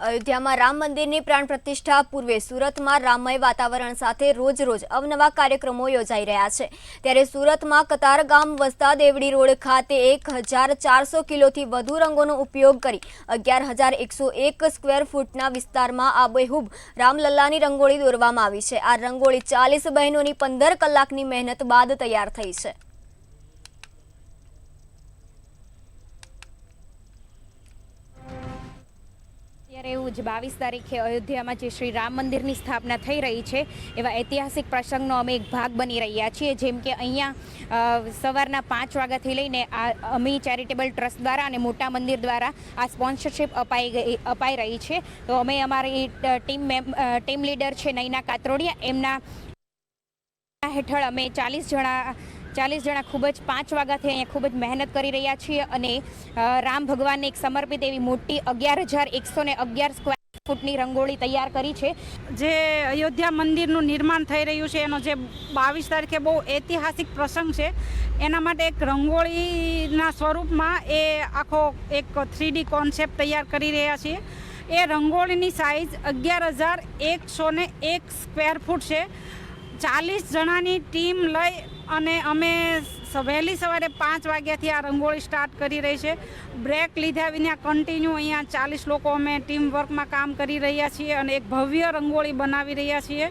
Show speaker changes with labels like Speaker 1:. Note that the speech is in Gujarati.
Speaker 1: અયોધ્યામાં રામ મંદિરની પ્રાણ પ્રતિષ્ઠા પૂર્વે સુરતમાં રામમય વાતાવરણ સાથે રોજ અવનવા કાર્યક્રમો યોજાઈ રહ્યા છે। ત્યારે સુરતમાં કતારગામ વસતા દેવડી રોડ ખાતે 1400 કિલોથી વધુ રંગોનો ઉપયોગ કરી 11,101 સ્ક્વેર ફૂટના વિસ્તારમાં આબેહૂબ રામલલ્લાની રંગોળી દોરવામાં આવી છે। આ રંગોળી 40 બહેનોની 15 કલાકની મહેનત બાદ તૈયાર થઈ છે।
Speaker 2: ત્યારે એવું જ 22 તારીખે અયોધ્યામાં જે શ્રી રામ મંદિરની સ્થાપના થઈ રહી છે એવા ઐતિહાસિક પ્રસંગનો અમે એક ભાગ બની રહ્યા છીએ। જેમ કે અહીંયા સવારના 5 વાગ્યાથી લઈને આ અમી ચેરિટેબલ ટ્રસ્ટ દ્વારા અને મોટા મંદિર દ્વારા આ સ્પોન્સરશિપ અપાઈ રહી છે। તો અમે અમારી ટીમ લીડર છે નૈના કાતરોડિયા, એમના હેઠળ અમે 40 જણા ખૂબ જ 5 વાગ્યાથી અહીંયા ખૂબ જ મહેનત કરી રહ્યા છીએ અને રામ ભગવાનને એક સમર્પિત એવી મોટી 11,111 સ્ક્વેર ફૂટની રંગોળી તૈયાર કરી છે।
Speaker 3: જે અયોધ્યા મંદિરનું નિર્માણ થઈ રહ્યું છે એનો જે 22 તારીખે બહુ ઐતિહાસિક પ્રસંગ છે, એના માટે એક રંગોળીના સ્વરૂપમાં એ આખો એક 3D કોન્સેપ્ટ તૈયાર કરી રહ્યા છીએ। એ રંગોળીની સાઇઝ 11,101 સ્ક્વેર ફૂટ છે। 40 જણાની ટીમ લઈ અને અમે વહેલી સવારે 5 વાગ્યાથી આ રંગોળી સ્ટાર્ટ કરી રહી છે। બ્રેક લીધા વિના કન્ટિન્યુ અહીંયા 40 લોકો અમે ટીમ વર્કમાં કામ કરી રહ્યા છીએ અને એક ભવ્ય રંગોળી બનાવી રહ્યા છીએ।